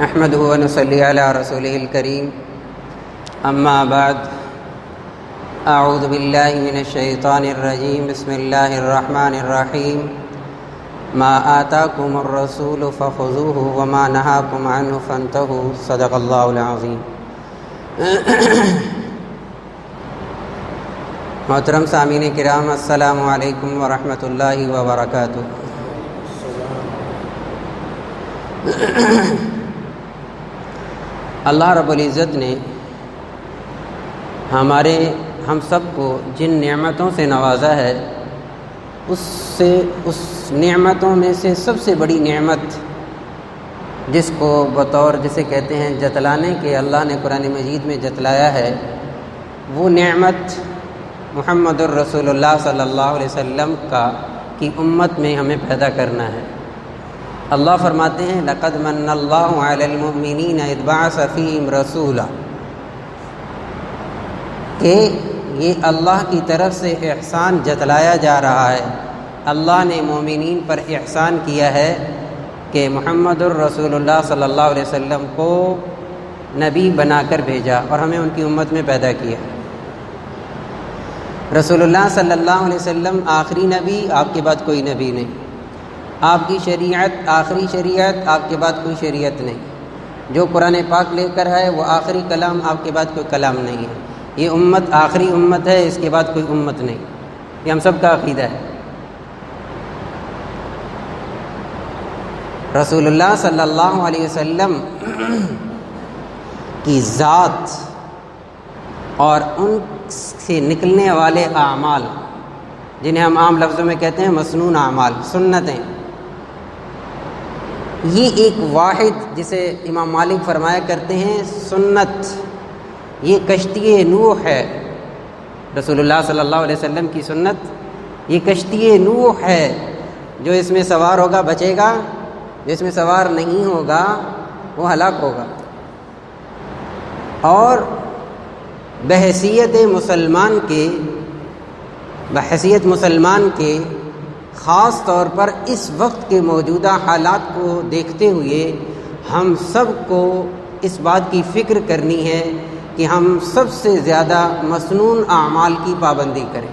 نحمده ونصلي على رسوله الكريم اما بعد اعوذ باللہ من الشیطان الرجیم بسم اللہ الرحمن الرحیم ما آتاکم الرسول فخذوه وما نهاکم عنه فانتهوا صدق اللہ العظیم۔ محترم سامعین کرام، السلام علیکم ورحمۃ اللہ وبرکاتہ۔ اللہ رب العزت نے ہم سب کو جن نعمتوں سے نوازا ہے اس نعمتوں میں سے سب سے بڑی نعمت جس کو جسے کہتے ہیں جتلانے کے اللہ نے قرآن مجید میں جتلایا ہے، وہ نعمت محمد الرسول اللہ صلی اللہ علیہ وسلم کی امت میں ہمیں پیدا کرنا ہے۔ اللہ فرماتے ہیں لقد من اللہ علی المؤمنین اذ بعث فیہم رسولا، کہ یہ اللہ کی طرف سے احسان جتلایا جا رہا ہے۔ اللہ نے مومنین پر احسان کیا ہے کہ محمد الرسول اللہ صلی اللہ علیہ وسلم کو نبی بنا کر بھیجا اور ہمیں ان کی امت میں پیدا کیا۔ رسول اللہ صلی اللہ علیہ وسلم آخری نبی، آپ کے بعد کوئی نبی نہیں۔ آپ کی شریعت آخری شریعت، آپ کے بعد کوئی شریعت نہیں۔ جو قرآن پاک لے کر ہے وہ آخری کلام، آپ کے بعد کوئی کلام نہیں ہے۔ یہ امت آخری امت ہے، اس کے بعد کوئی امت نہیں۔ یہ ہم سب کا عقیدہ ہے۔ رسول اللہ صلی اللہ علیہ وسلم کی ذات اور ان سے نکلنے والے اعمال، جنہیں ہم عام لفظوں میں کہتے ہیں مسنون اعمال، سنتیں، یہ ایک واحد، جسے امام مالک فرمایا کرتے ہیں سنت، یہ کشتی نوح ہے۔ رسول اللہ صلی اللہ علیہ وسلم کی سنت یہ کشتی نوح ہے۔ جو اس میں سوار ہوگا بچے گا، جو اس میں سوار نہیں ہوگا وہ ہلاک ہوگا۔ اور بحیثیت مسلمان کے خاص طور پر اس وقت کے موجودہ حالات کو دیکھتے ہوئے ہم سب کو اس بات کی فکر کرنی ہے کہ ہم سب سے زیادہ مسنون اعمال کی پابندی کریں،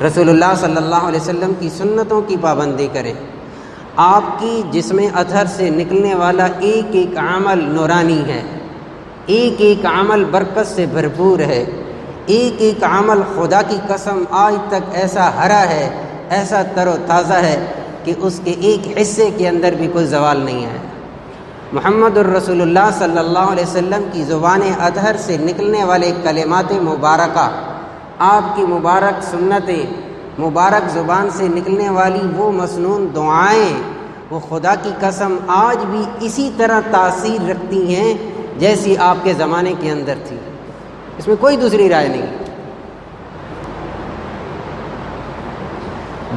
رسول اللہ صلی اللہ علیہ وسلم کی سنتوں کی پابندی کریں۔ آپ کی جسم اطہر سے نکلنے والا ایک ایک عمل نورانی ہے، ایک ایک عمل برکت سے بھرپور ہے، ایک ایک عمل خدا کی قسم آج تک ایسا ہرا ہے، ایسا تر و تازہ ہے کہ اس کے ایک حصے کے اندر بھی کوئی زوال نہیں ہے۔ محمد الرسول اللہ صلی اللہ علیہ وسلم کی زبان اطہر سے نکلنے والے کلمات مبارکہ، آپ کی مبارک سنتیں، مبارک زبان سے نکلنے والی وہ مسنون دعائیں، وہ خدا کی قسم آج بھی اسی طرح تاثیر رکھتی ہیں جیسی آپ کے زمانے کے اندر تھی۔ اس میں کوئی دوسری رائے نہیں۔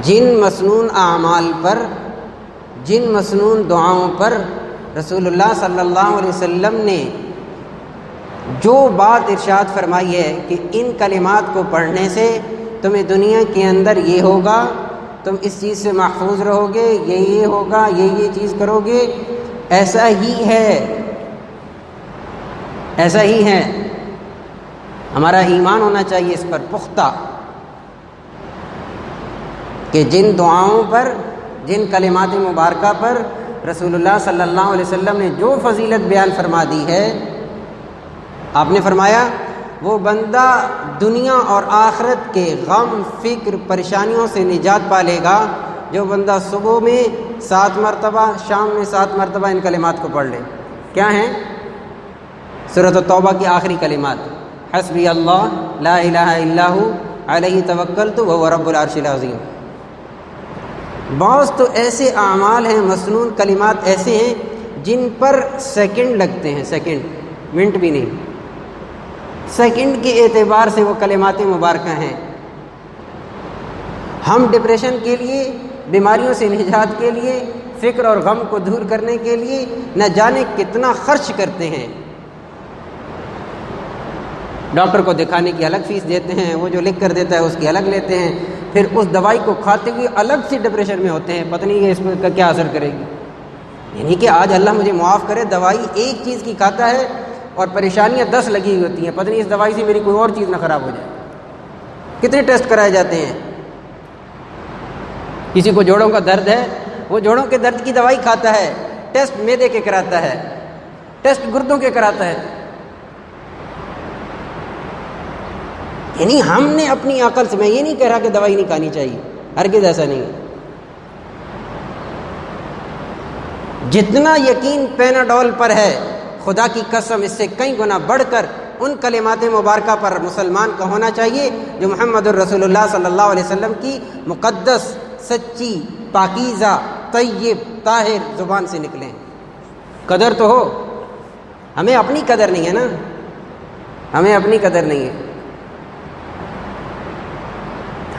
جن مسنون اعمال پر، جن مسنون دعاؤں پر رسول اللہ صلی اللہ علیہ وسلم نے جو بات ارشاد فرمائی ہے کہ ان کلمات کو پڑھنے سے تمہیں دنیا کے اندر یہ ہوگا، تم اس چیز سے محفوظ رہو گے، یہ ہوگا، یہ چیز کرو گے، ایسا ہی ہے، ایسا ہی ہے۔ ہمارا ایمان ہونا چاہیے اس پر پختہ کہ جن دعاؤں پر، جن کلمات مبارکہ پر رسول اللہ صلی اللہ علیہ وسلم نے جو فضیلت بیان فرما دی ہے، آپ نے فرمایا وہ بندہ دنیا اور آخرت کے غم، فکر، پریشانیوں سے نجات پا لے گا جو بندہ صبح میں 7 مرتبہ، شام میں 7 مرتبہ ان کلمات کو پڑھ لے۔ کیا ہیں؟ سورۃ التوبہ کی آخری کلمات، حسبی اللہ لا الہ الا ھو علیہ توکلت وہو رب العرش العظیم۔ بعض تو ایسے اعمال ہیں، مسنون کلمات ایسے ہیں جن پر سیکنڈ لگتے ہیں، سیکنڈ، منٹ بھی نہیں، سیکنڈ کے اعتبار سے وہ کلمات مبارکہ ہیں۔ ہم ڈپریشن کے لیے، بیماریوں سے نجات کے لیے، فکر اور غم کو دور کرنے کے لیے نہ جانے کتنا خرچ کرتے ہیں۔ ڈاکٹر کو دکھانے کی الگ فیس دیتے ہیں، وہ جو لکھ کر دیتا ہے اس کی الگ لیتے ہیں، پھر اس دوائی کو کھاتے ہوئے الگ سے ڈپریشن میں ہوتے ہیں، پتہ نہیں یہ اس کا کیا اثر کرے گی۔ یعنی کہ آج اللہ مجھے معاف کرے، دوائی ایک چیز کی کھاتا ہے اور پریشانیاں 10 لگی ہوئی ہوتی ہیں، پتہ نہیں اس دوائی سے میری کوئی اور چیز نہ خراب ہو جائے۔ کتنے ٹیسٹ کرائے جاتے ہیں۔ کسی کو جوڑوں کا درد ہے، وہ جوڑوں کے درد کی دوائی کھاتا ہے، ٹیسٹ معدے کے کراتا ہے، ٹیسٹ گردوں کے کراتا ہے۔ یعنی ہم نے اپنی عقل سے، میں یہ نہیں کہہ رہا کہ دوائی نہیں کھانی چاہیے، ہرگز ایسا نہیں ہے۔ جتنا یقین پیناڈول پر ہے، خدا کی قسم اس سے کئی گنا بڑھ کر ان کلمات مبارکہ پر مسلمان کا ہونا چاہیے جو محمد الرسول اللہ صلی اللہ علیہ وسلم کی مقدس، سچی، پاکیزہ، طیب، طاہر زبان سے نکلیں۔ قدر تو ہو، ہمیں اپنی قدر نہیں ہے نا، ہمیں اپنی قدر نہیں ہے۔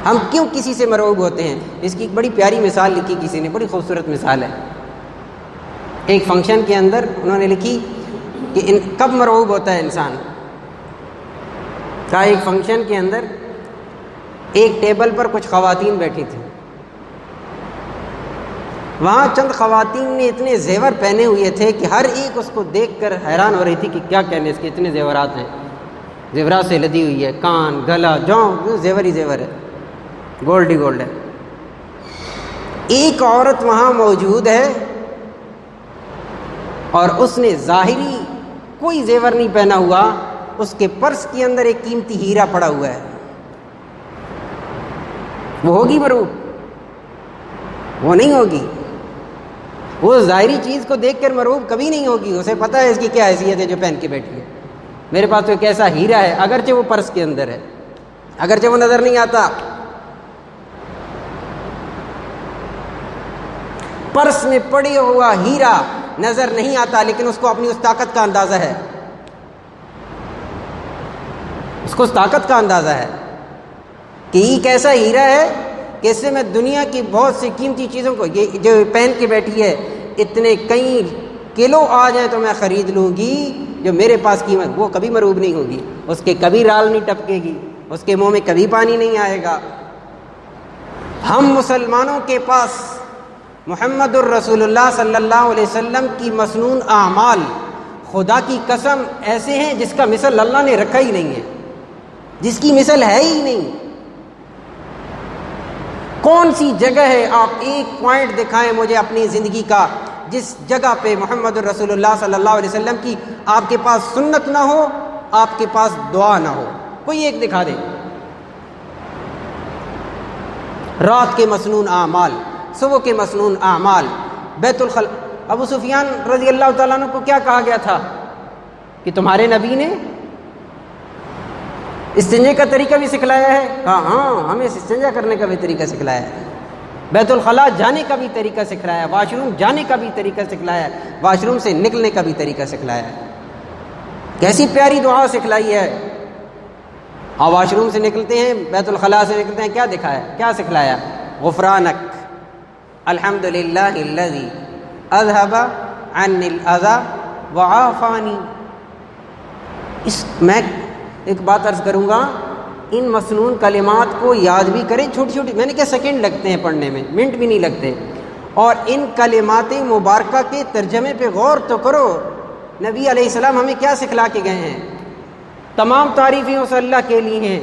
ہم کیوں کسی سے مرعوب ہوتے ہیں؟ اس کی ایک بڑی پیاری مثال لکھی کسی نے، بڑی خوبصورت مثال ہے۔ ایک فنکشن کے اندر انہوں نے لکھی کہ کب مرعوب ہوتا ہے انسان کا۔ ایک فنکشن کے اندر ایک ٹیبل پر کچھ خواتین بیٹھی تھیں، وہاں چند خواتین نے اتنے زیور پہنے ہوئے تھے کہ ہر ایک اس کو دیکھ کر حیران ہو رہی تھی کہ کیا کہنے، اس کے اتنے زیورات ہیں، زیورات سے لدی ہوئی ہے، کان، گلا، جوں، زیور ہی زیور ہے، گولڈ ہی گولڈ ہے۔ ایک عورت وہاں موجود ہے اور اس نے ظاہری کوئی زیور نہیں پہنا ہوا، اس کے پرس کے اندر ایک قیمتی ہیرا پڑا ہوا ہے۔ وہ ہوگی مرعوب؟ وہ نہیں ہوگی۔ وہ ظاہری چیز کو دیکھ کر مرعوب کبھی نہیں ہوگی، اسے پتہ ہے اس کی کیا حیثیت ہے جو پہن کے بیٹھی ہے۔ میرے پاس تو ایک ایسا ہیرا ہے، اگرچہ وہ پرس کے اندر ہے، اگرچہ وہ نظر نہیں آتا، پرس میں پڑی ہوا ہیرا نظر نہیں آتا، لیکن اس کو اپنی اس طاقت کا اندازہ ہے، اس کو اس طاقت کا اندازہ ہے کہ یہ ایک ایسا ہیرا ہے کہ اس سے میں دنیا کی بہت سی قیمتی چیزوں کو، یہ جو پہن کے بیٹھی ہے، اتنے کئی کلو آ جائیں تو میں خرید لوں گی، جو میرے پاس قیمت، وہ کبھی مرعوب نہیں ہوگی، اس کے کبھی رال نہیں ٹپکے گی، اس کے منہ میں کبھی پانی نہیں آئے گا۔ ہم مسلمانوں کے پاس محمد الرسول اللہ صلی اللہ علیہ وسلم کی مسنون اعمال خدا کی قسم ایسے ہیں جس کا مثل اللہ نے رکھا ہی نہیں ہے، جس کی مثل ہے ہی نہیں۔ کون سی جگہ ہے، آپ ایک پوائنٹ دکھائیں مجھے اپنی زندگی کا جس جگہ پہ محمد الرسول اللہ صلی اللہ علیہ وسلم کی آپ کے پاس سنت نہ ہو، آپ کے پاس دعا نہ ہو، کوئی ایک دکھا دے۔ رات کے مسنون اعمال، صبح کے مسنون اعمال، بیت الخلا۔ ابو سفیان رضی اللہ تعالیٰ عنہ کو کیا کہا گیا تھا کہ تمہارے نبی نے استنجے کا طریقہ بھی سکھلایا ہے؟ کہا ہاں، ہمیں استنجا کرنے کا بھی طریقہ سکھلایا ہے، بیت الخلا جانے کا بھی طریقہ سکھلایا ہے، واش روم جانے کا بھی طریقہ سکھلایا ہے، واش روم سے نکلنے کا بھی طریقہ سکھلایا ہے۔ کیسی پیاری دعا سکھلائی ہے۔ اور واش روم سے نکلتے ہیں، بیت الخلا سے نکلتے ہیں، کیا دکھایا، کیا سکھلایا؟ غفرانک الحمدللہ الذی اذھب عنی الاذی وعافانی۔ میں ایک بات عرض کروں گا، ان مسنون کلمات کو یاد بھی کریں، چھوٹی چھوٹی، میں نے کہا سیکنڈ لگتے ہیں پڑھنے میں، منٹ بھی نہیں لگتے، اور ان کلمات مبارکہ کے ترجمے پہ غور تو کرو۔ نبی علیہ السلام ہمیں کیا سکھلا کے گئے ہیں؟ تمام تعریفیں اس اللہ کے لیے ہیں،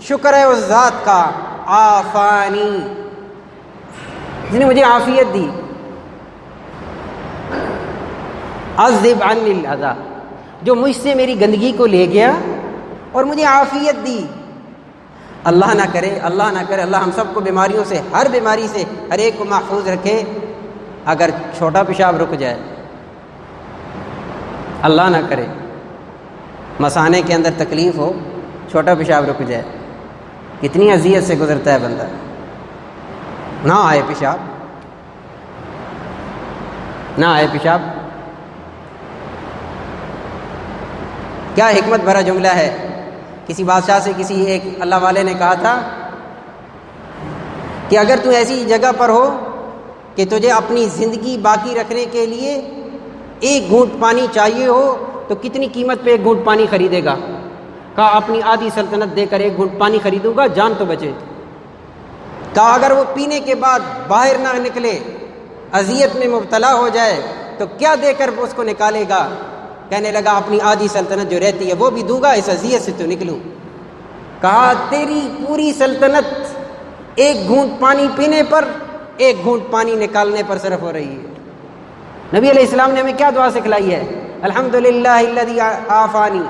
شکر ہے اس ذات کا، عافانی، جس نے مجھے عافیت دی، اذھب عنی الاذی، جو مجھ سے میری گندگی کو لے گیا اور مجھے عافیت دی۔ اللہ نہ کرے، اللہ نہ کرے، اللہ ہم سب کو بیماریوں سے، ہر بیماری سے ہر ایک کو محفوظ رکھے۔ اگر چھوٹا پیشاب رک جائے، اللہ نہ کرے، مثانے کے اندر تکلیف ہو، چھوٹا پیشاب رک جائے، کتنی اذیت سے گزرتا ہے بندہ۔ نہ آئے پیشاب، نہ آئے پیشاب، کیا حکمت بھرا جملہ ہے۔ کسی بادشاہ سے کسی ایک اللہ والے نے کہا تھا کہ اگر تو ایسی جگہ پر ہو کہ تجھے اپنی زندگی باقی رکھنے کے لیے ایک گھونٹ پانی چاہیے ہو تو کتنی قیمت پہ ایک گھونٹ پانی خریدے گا؟ کہا اپنی آدھی سلطنت دے کر ایک گھونٹ پانی خریدوں گا، جان تو بچے۔ کہا اگر وہ پینے کے بعد باہر نہ نکلے، اذیت میں مبتلا ہو جائے، تو کیا دے کر اس کو نکالے گا؟ کہنے لگا اپنی آدھی سلطنت جو رہتی ہے وہ بھی دوں گا، اس اذیت سے تو نکلوں۔ کہا تیری پوری سلطنت ایک گھونٹ پانی پینے پر، ایک گھونٹ پانی نکالنے پر صرف ہو رہی ہے۔ نبی علیہ السلام نے ہمیں کیا دعا سکھلائی ہے؟ الحمدللہ الذی عافانی،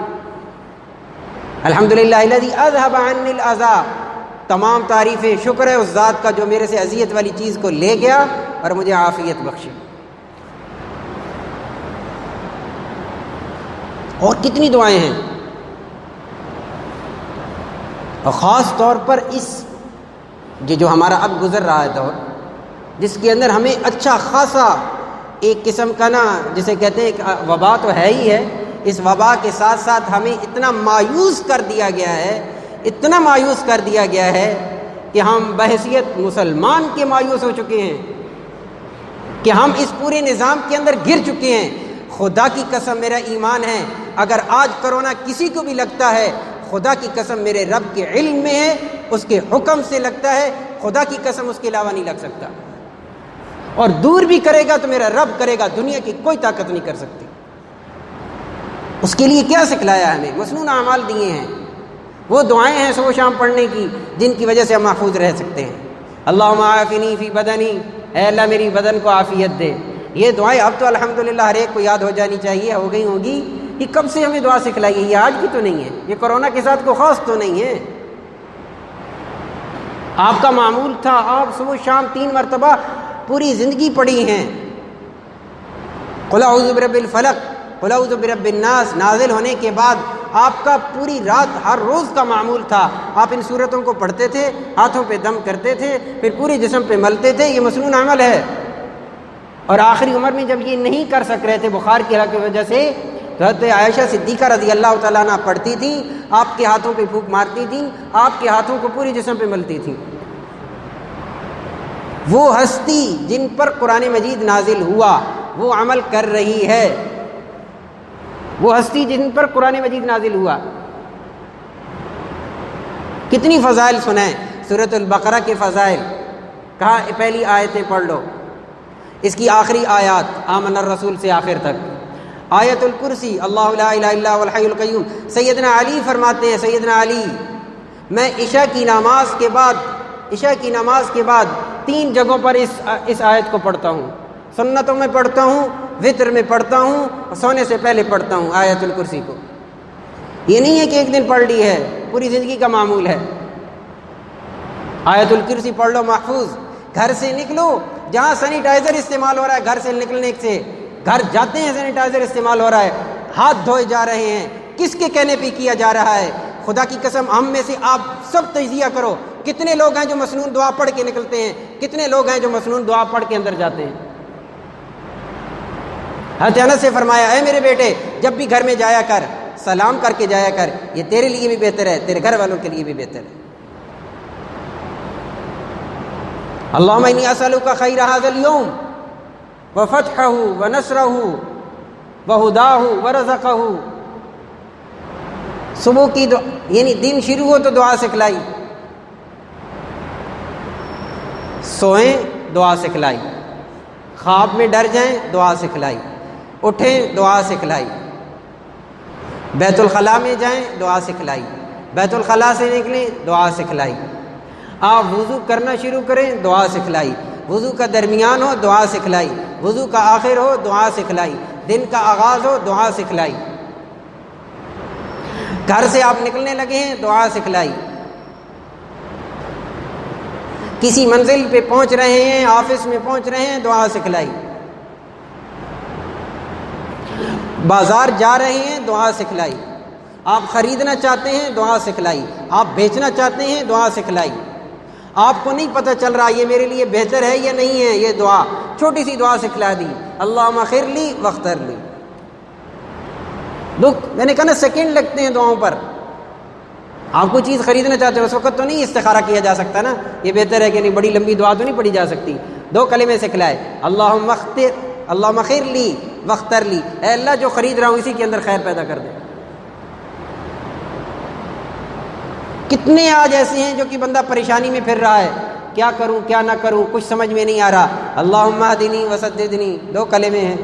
الحمدللہ الذی اذھب عنی الاذی، تمام تعریفیں شکر ہے اس ذات کا جو میرے سے اذیت والی چیز کو لے گیا اور مجھے عافیت بخشی۔ اور کتنی دعائیں ہیں، اور خاص طور پر اس جو ہمارا اب گزر رہا ہے دور، جس کے اندر ہمیں اچھا خاصا ایک قسم کا نا جسے کہتے ہیں ایک وبا تو ہے ہی ہے، اس وبا کے ساتھ ساتھ ہمیں اتنا مایوس کر دیا گیا ہے، اتنا مایوس کر دیا گیا ہے کہ ہم بحیثیت مسلمان کے مایوس ہو چکے ہیں، کہ ہم اس پورے نظام کے اندر گر چکے ہیں۔ خدا کی قسم میرا ایمان ہے، اگر آج کرونا کسی کو بھی لگتا ہے، خدا کی قسم میرے رب کے علم میں ہے، اس کے حکم سے لگتا ہے، خدا کی قسم اس کے علاوہ نہیں لگ سکتا، اور دور بھی کرے گا تو میرا رب کرے گا، دنیا کی کوئی طاقت نہیں کر سکتی۔ اس کے لیے کیا سکھلایا ہمیں؟ مسنون اعمال دیے ہیں، وہ دعائیں ہیں صبح و شام پڑھنے کی جن کی وجہ سے ہم محفوظ رہ سکتے ہیں۔ اللہم عافنی فی بدنی، اے اللہ میری بدن کو عافیت دے۔ یہ دعائیں اب تو الحمدللہ ہر ایک کو یاد ہو جانی چاہیے، ہو گئی ہوگی۔ یہ کب سے ہمیں دعا سکھلائی ہے؟ یہ آج کی تو نہیں ہے، یہ کرونا کے ساتھ کوئی خاص تو نہیں ہے۔ آپ کا معمول تھا، آپ صبح شام 3 مرتبہ پوری زندگی پڑھی ہیں۔ قل اعوذ برب الفلق، قل اعوذ برب الناس نازل ہونے کے بعد آپ کا پوری رات ہر روز کا معمول تھا، آپ ان صورتوں کو پڑھتے تھے، ہاتھوں پہ دم کرتے تھے، پھر پورے جسم پہ ملتے تھے۔ یہ مسنون عمل ہے، اور آخری عمر میں جب یہ نہیں کر سک رہے تھے بخار کی وجہ سے، تو حضرت عائشہ صدیقہ رضی اللہ تعالیٰ عنہ پڑھتی تھیں، آپ کے ہاتھوں پہ پھونک مارتی تھیں، آپ کے ہاتھوں کو پوری جسم پہ ملتی تھیں۔ وہ ہستی جن پر قرآن مجید نازل ہوا وہ عمل کر رہی ہے، وہ ہستی جن پر قرآن مجید نازل ہوا۔ کتنی فضائل سنائیں، سورۃ البقرہ کے فضائل، کہا پہلی آیتیں پڑھ لو، اس کی آخری آیات آمن الرسول سے آخر تک، آیت الکرسی، اللہ لا الہ الا هو الحی القیوم۔ سیدنا علی فرماتے ہیں، سیدنا علی میں عشاء کی نماز کے بعد 3 جگہوں پر اس آیت کو پڑھتا ہوں، سنتوں میں پڑھتا ہوں، وتر میں پڑھتا ہوں، اور سونے سے پہلے پڑھتا ہوں آیت الکرسی کو۔ یہ نہیں ہے کہ ایک دن پڑھ لی ہے، پوری زندگی کا معمول ہے۔ آیت الکرسی پڑھ لو محفوظ۔ گھر سے نکلو، جہاں سینیٹائزر استعمال ہو رہا ہے، گھر سے نکلنے سے گھر جاتے ہیں سینیٹائزر استعمال ہو رہا ہے، ہاتھ دھوئے جا رہے ہیں، کس کے کہنے پہ کیا جا رہا ہے؟ خدا کی قسم ہم میں سے آپ سب تجزیہ کرو، کتنے لوگ ہیں جو مسنون دعا پڑھ کے نکلتے ہیں، کتنے لوگ ہیں جو مسنون دعا پڑھ کے اندر جاتے ہیں؟ حضرت انس سے فرمایا، اے میرے بیٹے جب بھی گھر میں جایا کر سلام کر کے جایا کر، یہ تیرے لیے بھی بہتر ہے، تیرے گھر والوں کے لیے بھی بہتر ہے۔ اللہم انی اسألک خیر ھذا اليوم وفتحہ ونصرہ وہداہ ورزقہ۔ صبح کی یعنی دن شروع ہو تو دعا سکھلائی، سوئیں دعا سکھلائی، خواب میں ڈر جائیں دعا سکھلائی، اٹھیں دعا سکھلائی، بیت الخلاء میں جائیں دعا سکھلائی، بیت الخلاء سے نکلیں دعا سکھلائی، آپ وضو کرنا شروع کریں دعا سکھلائی، وضو کا درمیان ہو دعا سکھلائی، وضو کا آخر ہو دعا سکھلائی، دن کا آغاز ہو دعا سکھلائی، گھر سے آپ نکلنے لگے ہیں دعا سکھلائی، کسی منزل پہ پہنچ رہے ہیں، آفس میں پہنچ رہے ہیں دعا سکھلائی، بازار جا رہے ہیں دعا سکھلائی، آپ خریدنا چاہتے ہیں دعا سکھلائی، آپ بیچنا چاہتے ہیں دعا سکھلائی، آپ کو نہیں پتہ چل رہا یہ میرے لیے بہتر ہے یا نہیں ہے، یہ دعا چھوٹی سی دعا سکھلا دی، اللہم اغفر لی واختر لی۔ میں نے کہا نا سیکنڈ لگتے ہیں دعاؤں پر۔ آپ کو چیز خریدنا چاہتے ہیں اس وقت تو نہیں استخارہ کیا جا سکتا نا یہ بہتر ہے کہ نہیں، بڑی لمبی دعا تو نہیں پڑھی جا سکتی، 2 کلمے سکھلائے، اللہم اغفر لی واختر لی، اے اللہ جو خرید رہا ہوں اسی کے اندر خیر پیدا کر دے۔ کتنے آج ایسے ہیں جو کہ بندہ پریشانی میں پھر رہا ہے، کیا کروں کیا نہ کروں، کچھ سمجھ میں نہیں آ رہا، اللہم اہدنی وسددنی، 2 کلمے ہیں،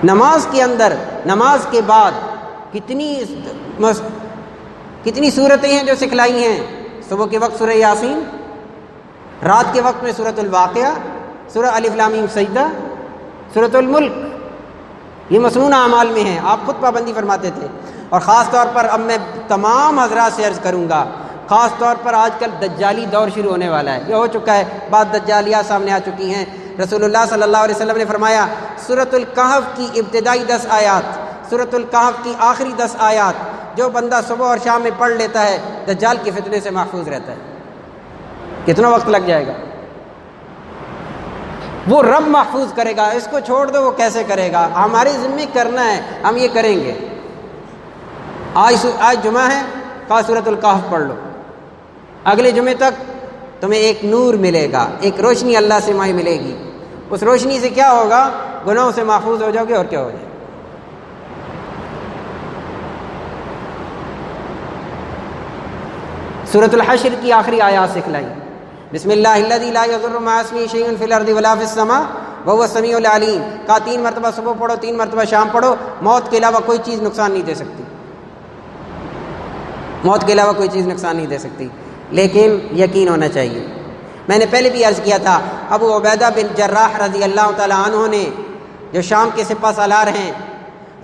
نماز کے اندر نماز کے بعد کتنی صورتیں ہیں جو سکھلائی ہیں. صبح کے وقت سورہ یاسین، رات کے وقت میں سورۃ الواقعہ، سورہ الف لام میم سجدہ، سورۃ الملک. یہ مسنون اعمال میں ہیں، آپ خود پابندی فرماتے تھے. اور خاص طور پر اب میں تمام حضرات سے عرض کروں گا، خاص طور پر آج کل دجالی دور شروع ہونے والا ہے، یہ ہو چکا ہے، بعض دجالیات سامنے آ چکی ہیں. رسول اللہ صلی اللہ علیہ وسلم نے فرمایا سورۃ الکہف کی ابتدائی 10 آیات، سورۃ الکہف کی آخری 10 آیات جو بندہ صبح اور شام میں پڑھ لیتا ہے دجال کے فتنے سے محفوظ رہتا ہے. کتنا وقت لگ جائے گا؟ وہ رب محفوظ کرے گا، اس کو چھوڑ دو وہ کیسے کرے گا. ہمارے ذمہ کرنا ہے، ہم یہ کریں گے. آج جمعہ ہے، کہا سورۃ الکہف پڑھ لو، اگلے جمعے تک تمہیں ایک نور ملے گا، ایک روشنی اللہ سے مائی ملے گی. اس روشنی سے کیا ہوگا؟ گناہوں سے محفوظ ہو جاؤ گے. اور کیا ہو جائے؟ سورۃ الحشر کی آخری آیات سکھلائی. بسم اللہ الذی لا یضر مع اسمہ شیء فی الارض ولا فی السماء وهو السمیع العلیم. کہا 3 مرتبہ صبح پڑھو، 3 مرتبہ شام پڑھو. موت کے علاوہ کوئی چیز نقصان نہیں دے سکتی، موت کے علاوہ کوئی چیز نقصان نہیں دے سکتی، لیکن یقین ہونا چاہیے. میں نے پہلے بھی عرض کیا تھا، ابو عبیدہ بن جراح رضی اللہ تعالی عنہ نے، جو شام کے سپہ سالار ہیں،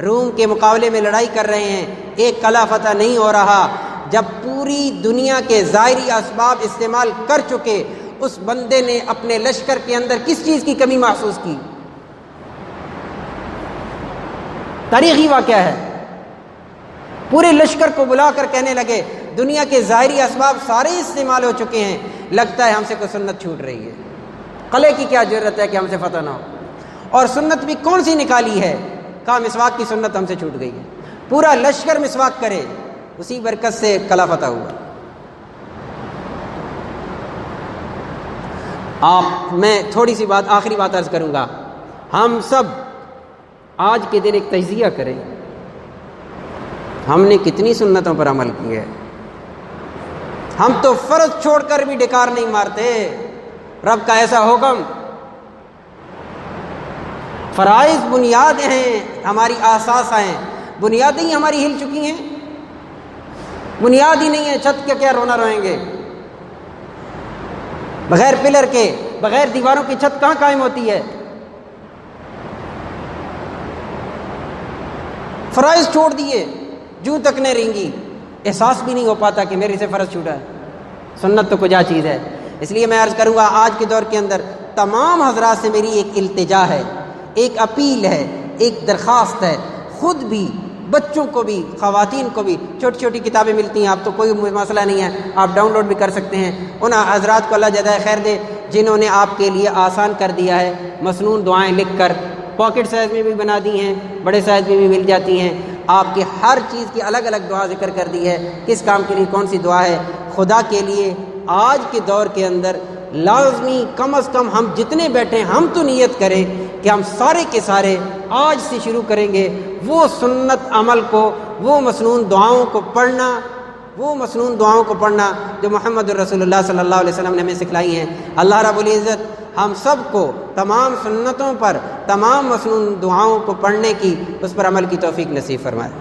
روم کے مقابلے میں لڑائی کر رہے ہیں، ایک قلعہ فتح نہیں ہو رہا، جب پوری دنیا کے ظاہری اسباب استعمال کر چکے، اس بندے نے اپنے لشکر کے اندر کس چیز کی کمی محسوس کی؟ تاریخی واقعہ ہے. پورے لشکر کو بلا کر کہنے لگے دنیا کے ظاہری اسباب سارے استعمال ہو چکے ہیں، لگتا ہے ہم سے کوئی سنت چھوٹ رہی ہے. قلعے کی کیا ضرورت ہے کہ ہم سے فتح نہ ہو؟ اور سنت بھی کون سی نکالی ہے؟ کہا مسواک کی سنت ہم سے چھوٹ گئی ہے. پورا لشکر مسواک کرے، اسی برکت سے قلعہ فتح ہوا. میں تھوڑی سی بات، آخری بات عرض کروں گا. ہم سب آج کے دن ایک تجزیہ کریں، ہم نے کتنی سنتوں پر عمل کیا ہے. ہم تو فرض چھوڑ کر بھی ڈکار نہیں مارتے. رب کا ایسا حکم، فرائض بنیاد ہیں، ہماری اساس ہیں، بنیادیں ہی ہماری ہل چکی ہیں. بنیاد ہی نہیں ہے، چھت کا کیا رونا روئیں گے؟ بغیر پلر کے، بغیر دیواروں کی چھت کہاں قائم ہوتی ہے؟ فرائض چھوڑ دیے، جوں تک نہیں رہیں گی، احساس بھی نہیں ہو پاتا کہ میرے سے فرض چھوٹا ہے. سنت تو کجا چیز ہے. اس لیے میں عرض کروں گا، آج کے دور کے اندر تمام حضرات سے میری ایک التجا ہے، ایک اپیل ہے، ایک درخواست ہے. خود بھی، بچوں کو بھی، خواتین کو بھی چھوٹی چھوٹی کتابیں ملتی ہیں، آپ تو کوئی مسئلہ نہیں ہے، آپ ڈاؤن لوڈ بھی کر سکتے ہیں. ان حضرات کو اللہ جزائے خیر دے جنہوں نے آپ کے لیے آسان کر دیا ہے. مسنون دعائیں لکھ کر پاکٹ سائز میں بھی بنا دی ہیں، بڑے سائز میں بھی مل جاتی ہیں. آپ کی ہر چیز کی الگ الگ دعا ذکر کر دی ہے، کس کام کے لیے کون سی دعا ہے. خدا کے لیے آج کے دور کے اندر لازمی کم از کم ہم جتنے بیٹھے ہم تو نیت کریں کہ ہم سارے کے سارے آج سے شروع کریں گے وہ سنت عمل کو، وہ مسنون دعاؤں کو پڑھنا، وہ مسنون دعاؤں کو پڑھنا جو محمد الرسول اللہ صلی اللہ علیہ وسلم نے ہمیں سکھلائی ہیں. اللہ رب العزت ہم سب کو تمام سنتوں پر، تمام مسنون دعاؤں کو پڑھنے کی، اس پر عمل کی توفیق نصیب فرمائے.